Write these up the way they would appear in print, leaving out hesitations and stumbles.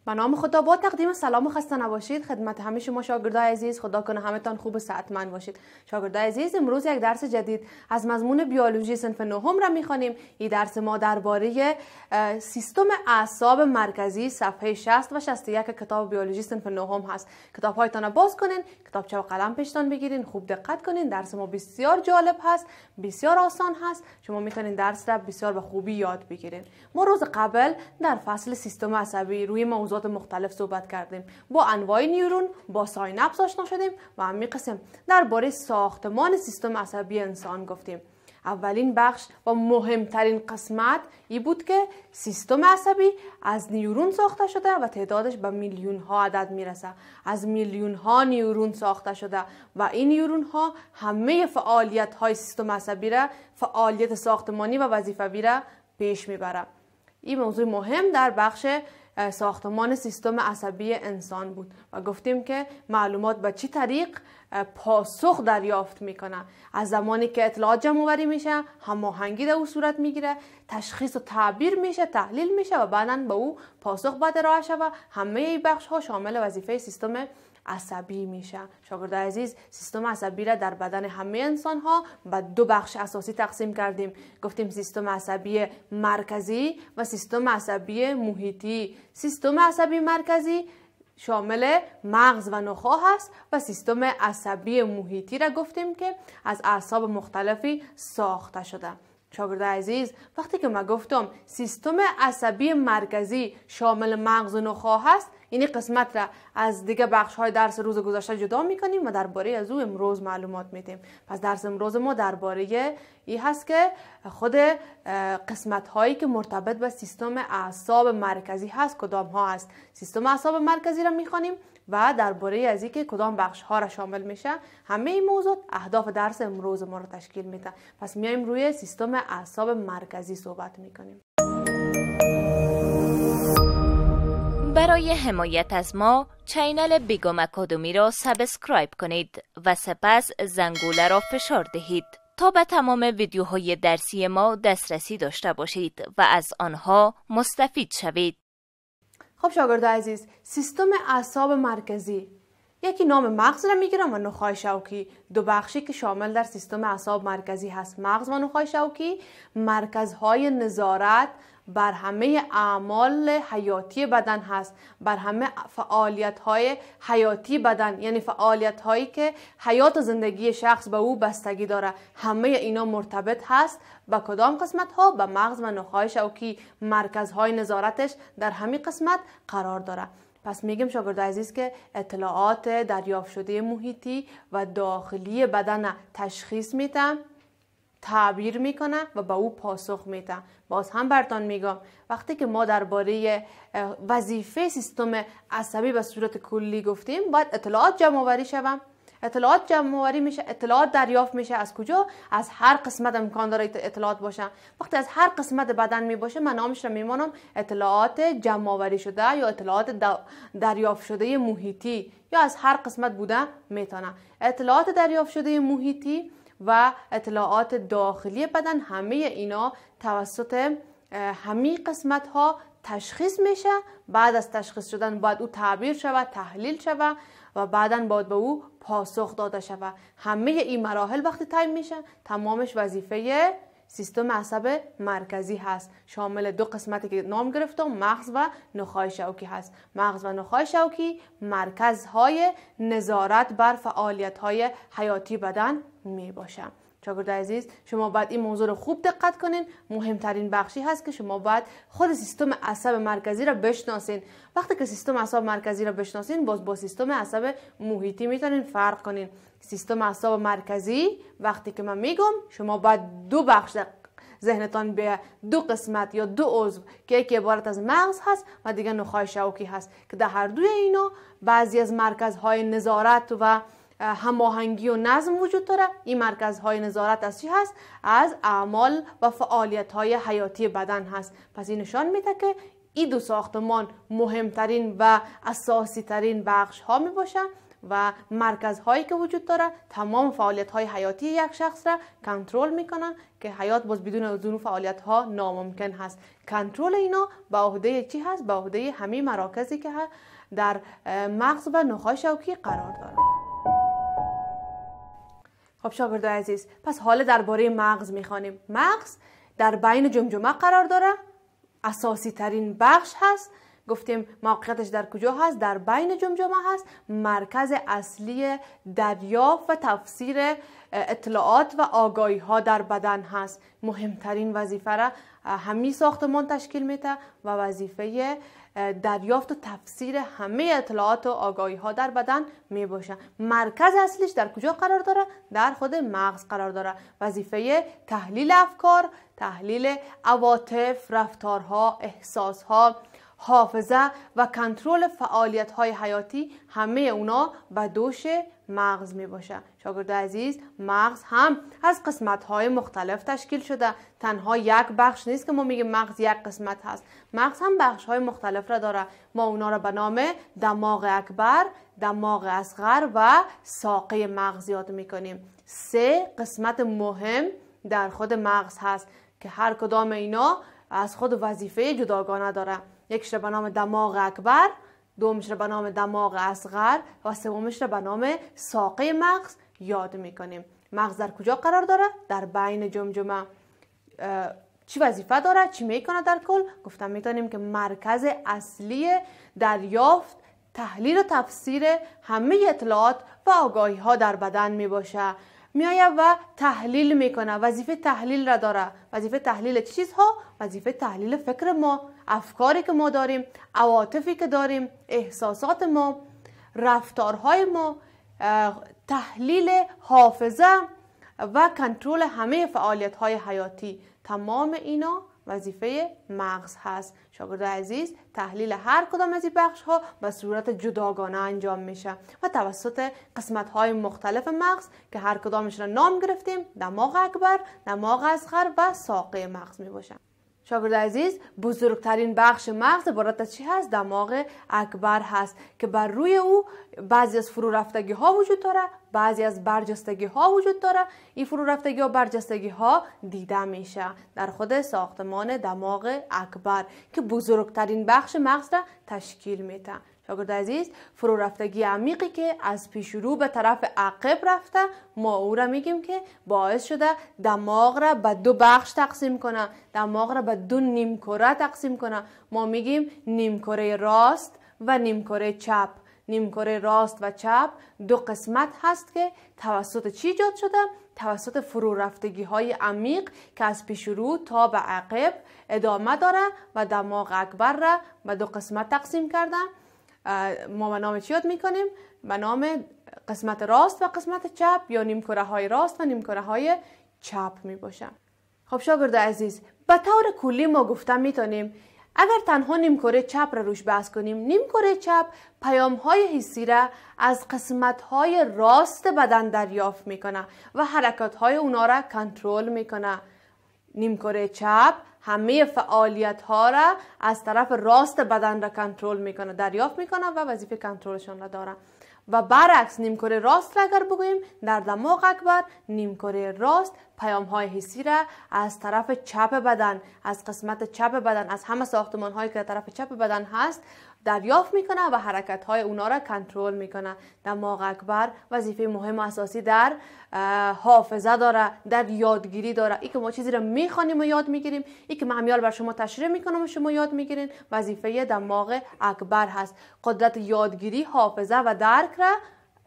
به نام خدا، با تقدیم سلام و خسته نباشید خدمت همه شما شاگردای عزیز. خدا کنه همتان خوب و صحتمند باشید. شاگردای عزیز، امروز یک درس جدید از مضمون بیولوژی صنف نهم را می‌خوانیم. این درس ما درباره سیستم اعصاب مرکزی صفحه 60 و 61 کتاب بیولوژی صنف نهم هست. کتاب‌هایتان را باز کنین، کتابچه و قلم پیشتان بگیرین، خوب دقت کنین. درس ما بسیار جالب هست، بسیار آسان هست. شما میتونین درس را بسیار به خوبی یاد بگیرین. ما روز قبل در فصل سیستم عصبی روی موضوعات مختلف صحبت کردیم. با انواع نیورون، با ساینپس آشنا شدیم و همین قسم درباره ساختمان سیستم عصبی انسان گفتیم. اولین بخش و مهمترین قسمت این بود که سیستم عصبی از نیورون ساخته شده و تعدادش به میلیون ها عدد میرسه. از میلیون ها نیورون ساخته شده و این نیورون ها همه فعالیت های سیستم عصبی را، فعالیت ساختمانی و وظیفوی را پیش میبره. این موضوع مهم در بخش ساختمان سیستم عصبی انسان بود و گفتیم که معلومات به چه طریق پاسخ دریافت میکنه. از زمانی که اطلاعات جمع آوری میشه، هماهنگی در او صورت میگیره، تشخیص و تعبیر میشه، تحلیل میشه و بعداً به او پاسخ بده ارائه شه و همه این بخش ها شامل وظیفه سیستم عصبی میشه. شاگردای عزیز، سیستم عصبی را در بدن همه انسان ها به دو بخش اساسی تقسیم کردیم. گفتیم سیستم عصبی مرکزی و سیستم عصبی محیطی. سیستم عصبی مرکزی شامل مغز و نخاع هست و سیستم عصبی محیطی را گفتیم که از اعصاب مختلفی ساخته شده. شاگردای عزیز، وقتی که ما گفتم سیستم عصبی مرکزی شامل مغز و نخاع هست، این قسمت را از دیگه بخش های درس روز گذشته جدا میکنیم و درباره از او امروز معلومات میدیم. پس درس امروز ما درباره این هست که خود قسمت هایی که مرتبط به سیستم اعصاب مرکزی هست کدام ها هست. سیستم اعصاب مرکزی را میخوانیم و درباره از اینکه کدام بخش ها را شامل میشه. همه این موضوع اهداف درس امروز ما را تشکیل میده. پس میایم روی سیستم اعصاب مرکزی صحبت میکنیم. برای حمایت از ما چینل بیگم اکادمی را سابسکرایب کنید و سپس زنگوله را فشار دهید تا به تمام ویدیوهای درسی ما دسترسی داشته باشید و از آنها مستفید شوید. خب شاگردای عزیز، سیستم اعصاب مرکزی یکی نام مغز را میگیرم و نخاع شوکی. دو بخشی که شامل در سیستم اعصاب مرکزی هست، مغز و نخاع شوکی، مرکزهای نظارت بر همه اعمال حیاتی بدن هست، بر همه فعالیت‌های حیاتی بدن، یعنی فعالیت‌هایی که حیات و زندگی شخص به او بستگی داره. همه اینا مرتبط هست با کدام قسمت‌ها؟ به مغز و نخاع شوکی. مرکزهای نظارتش در همین قسمت قرار داره. پس میگیم شاگرد عزیز که اطلاعات دریافت شده محیطی و داخلی بدن تشخیص میده، تعبیر میکنه و به او پاسخ میده. باز هم براتون میگم وقتی که ما درباره وظیفه سیستم عصبی به صورت کلی گفتیم، باید اطلاعات جمع آوری شوم. اطلاعات جمع آوری میشه، اطلاعات دریافت میشه از کجا؟ از هر قسمت امکان داره اطلاعات باشه. وقتی از هر قسمت بدن میباشه، من نامش رو میمانم اطلاعات جمع آوری شده یا اطلاعات دریافت شده محیطی، یا از هر قسمت بوده میتونه. اطلاعات دریافت شده محیطی و اطلاعات داخلی بدن، همه اینا توسط همه قسمت ها تشخیص میشه. بعد از تشخیص شدن باید او تعبیر شود، تحلیل شود و بعداً باید به او پاسخ داده شود. همه این مراحل وقتی طی میشه، تمامش وظیفه سیستم عصب مرکزی هست. شامل دو قسمتی که نام گرفتم، مغز و نخاع شوکی هست. مغز و نخاع شوکی مرکزهای نظارت بر فعالیت‌های حیاتی بدن می باشه. شاگرد عزیز، شما باید این موضوع رو خوب دقت کنین. مهمترین بخشی هست که شما باید خود سیستم عصب مرکزی را بشناسین. وقتی که سیستم عصب مرکزی را بشناسین، باز با سیستم عصب محیطی میتونین فرق کنین. سیستم عصب مرکزی وقتی که من میگم، شما باید دو بخش ذهنتان به دو قسمت یا دو عضو که یکی عبارت از مغز هست و دیگه نخاع شوکی هست که در هر دوی اینا بعضی از مرکزهای نظارت و هماهنگی و نظم وجود داره. این مرکزهای نظارت از چی هست؟ از اعمال و فعالیت‌های حیاتی بدن هست. پس این نشان میده که این دو ساختمان مهمترین و اساسی ترین بخش ها می باشه و مرکزهایی که وجود داره تمام فعالیت‌های حیاتی یک شخص را کنترل میکنن که حیات باز بدون از اون فعالیت‌ها ناممکن هست. کنترل اینا به عهده چی هست؟ به عهده همین مراکزی که در مغز و نخاع شوکی قرار داره. خب شاگردای عزیز، پس حالا درباره مغز میخوانیم. مغز در بین جمجمه قرار داره، اساسی ترین بخش هست. گفتیم موقعیتش در کجا هست؟ در بین جمجمه هست. مرکز اصلی دریافت و تفسیر اطلاعات و آگاهی ها در بدن هست. مهمترین وظیفه را همین ساختمان تشکیل میده و وظیفه دریافت و تفسیر همه اطلاعات و آگاهی ها در بدن می باشه. مرکز اصلیش در کجا قرار داره؟ در خود مغز قرار داره. وظیفه تحلیل افکار، تحلیل عواطف، رفتارها، احساسها، حافظه و کنترل فعالیت های حیاتی، همه اونا به دوش مغز می باشه. شاگرد عزیز، مغز هم از قسمت های مختلف تشکیل شده. تنها یک بخش نیست که ما میگیم مغز یک قسمت هست. مغز هم بخش های مختلف را داره. ما اونا را به نام دماغ اکبر، دماغ اصغر و ساقه مغز یاد میکنیم. 3 قسمت مهم در خود مغز هست که هر کدام اینا از خود وظیفه جداگانه داره. یکیش را به نام دماغ اکبر، دومش را به نام دماغ اصغر و سومش را به نام ساقه مغز یاد میکنیم. مغز در کجا قرار داره؟ در بین جمجمه. چی وظیفه داره؟ چی میکنه در کل؟ گفتم میتونیم که مرکز اصلی دریافت، تحلیل و تفسیر همه اطلاعات و آگاهی ها در بدن میباشه. میآید و تحلیل میکنه. وظیفه تحلیل را داره. وظیفه تحلیل چیزها؟ وظیفه تحلیل فکر ما، افکاری که ما داریم، عواطفی که داریم، احساسات ما، رفتارهای ما، تحلیل حافظه و کنترل همه فعالیت‌های حیاتی. تمام اینا وظیفه مغز هست. شاگردان عزیز، تحلیل هر کدام از این بخش ها به صورت جداگانه انجام میشه و توسط قسمت های مختلف مغز که هر کدامش را نام گرفتیم، دماغ اکبر، دماغ اصغر و ساقه مغز می باشن. شاگرد عزیز، بزرگترین بخش مغز عبارت از چی هست؟ دماغ اکبر هست که بر روی او بعضی از فرو رفتگی ها وجود داره، بعضی از برجستگی ها وجود داره. این فرو رفتگی ها و برجستگی ها دیده میشه در خود ساختمان دماغ اکبر که بزرگترین بخش مغز را تشکیل میده. شاگرد عزیز، فرو رفتگی عمیقی که از پیش رو به طرف عقب رفته، ما او را میگیم که باعث شده دماغ را به 2 بخش تقسیم کنه، دماغ را به 2 نیمکره تقسیم کنه. ما میگیم نیمکره راست و نیمکره چپ. نیمکره راست و چپ 2 قسمت هست که توسط چی ایجاد شده؟ توسط فرو رفتگی های عمیق که از پیش رو تا به عقب ادامه داره و دماغ اکبر را به 2 قسمت تقسیم کرده. ما به نام چی یاد میکنیم؟ به نام قسمت راست و قسمت چپ یا نیمکره های راست و نیمکره های چپ می باشن. خب شاگرد عزیز، به طور کلی ما گفتم میتونیم اگر تنها نیمکره چپ را روش بحث کنیم، نیمکره چپ پیام های حسی را از قسمت های راست بدن دریافت میکنه و حرکات های اونا را کنترل میکنه. نیمکره چپ همه فعالیت ها را از طرف راست بدن را کنترل میکنه، دریافت میکنه و وظیفه کنترلشان را داره. و برعکس نیمکره راست را اگر بگوییم، در دماغ اکبر نیمکره راست پیام های حسی را از طرف چپ بدن، از قسمت چپ بدن، از همه ساختمان هایی که در طرف چپ بدن هست دریافت میکنه و حرکت های اونا را کنترل میکنه. دماغ اکبر وظیفه مهم و اساسی در حافظه داره، در یادگیری داره. ای که ما چیزی را میخوانیم و یاد میگیریم، ای که من همیال بر شما تشریح میکنم و شما یاد میگیرین، وظیفه دماغ اکبر هست. قدرت یادگیری، حافظه و درک را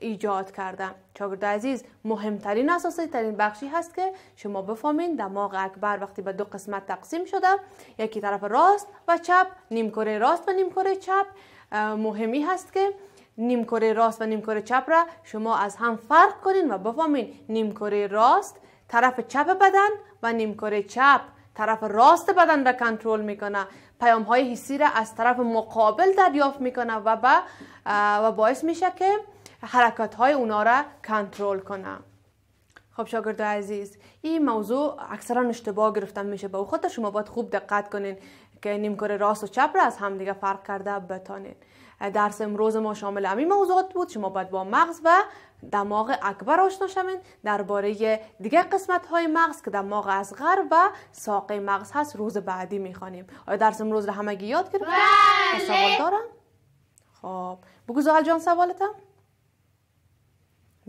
ایجاد کردم. شاگرد عزیز، مهمترین اساسی ترین بخشی هست که شما بفهمین دماغ اکبر وقتی به 2 قسمت تقسیم شده، یکی طرف راست و چپ، نیمکره راست و نیمکره چپ، مهمی هست که نیمکره راست و نیمکره چپ را شما از هم فرق کنین و بفهمین نیمکره راست طرف چپ بدن و نیمکره چپ طرف راست بدن را کنترل میکنه. پیام های حسی را از طرف مقابل دریافت میکنه و باعث میشه که حرکات های اونا را کنترل کنه. خب شاگرد عزیز، این موضوع اکثرا اشتباه گرفته میشه. به خود شما باید خوب دقت کنین که نیمکره راست و چپ را از هم دیگه فرق کرده بتانین. درس امروز ما شامل همین موضوعات بود. شما باید با مغز و دماغ اکبر آشنا شوید. درباره دیگر قسمت های مغز که دماغ اصغر و ساقه مغز هست روز بعدی میخوانیم. آیا درس امروز رو همگی یاد گرفتید؟ بله. سوال دارم؟ خب بگو زحل جان سوالتم.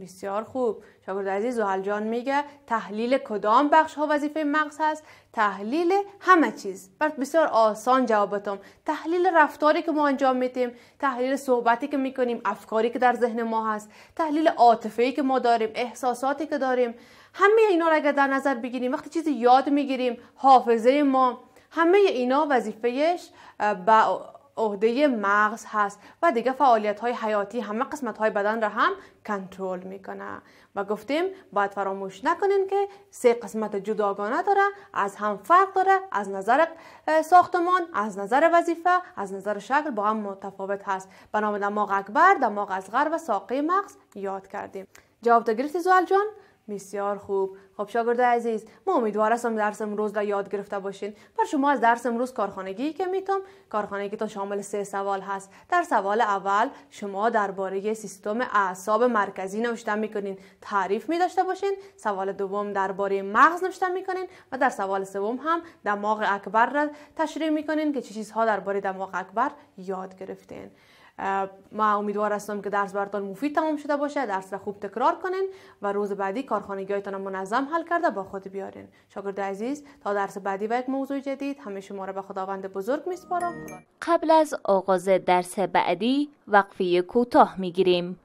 بسیار خوب. شاگرد عزیز زحل جان میگه تحلیل کدام بخش ها وظیفه مغز هست؟ تحلیل همه چیز. بسیار آسان جوابتم. تحلیل رفتاری که ما انجام میدیم، تحلیل صحبتی که میکنیم، افکاری که در ذهن ما هست، تحلیل عاطفه‌ای که ما داریم، احساساتی که داریم، همه اینا رو اگر در نظر بگیریم، وقتی چیزی یاد میگیریم، حافظه ما، همه اینا وظیفهش با عهده مغز هست و دیگه فعالیت های حیاتی همه قسمت های بدن را هم کنترل میکنه. و گفتیم باید فراموش نکنین که 3 قسمت جداگانه داره، از هم فرق داره، از نظر ساختمان، از نظر وظیفه، از نظر شکل با هم متفاوت هست. به نام دماغ اکبر، دماغ اصغر و ساقه مغز یاد کردیم. جواب تا گرفتی زحل جان؟ بسیار خوب. خب شاگرد عزیز ما امیدوار هستم درس امروز را یاد گرفته باشین. بر شما از درس امروز کارخانگی که میتونم، کارخانگی تا شامل 3 سوال هست. در سوال اول شما درباره سیستم اعصاب مرکزی نوشته میکنین، تعریف میداشته باشین. سوال دوم درباره مغز نوشته میکنین و در سوال سوم هم دماغ اکبر را تشریح میکنین که چه چیزها درباره دماغ اکبر یاد گرفتین. ما امیدوار هستم که درس براتون مفید تمام شده باشه. درس را خوب تکرار کنین و روز بعدی کارخانگی‌هایتون منظم حل کرده با خود بیارین. شاگرد عزیز تا درس بعدی و یک موضوع جدید همه شما را به خداوند بزرگ میسپارم. قبل از آغاز درس بعدی وقفه کوتاه میگیریم.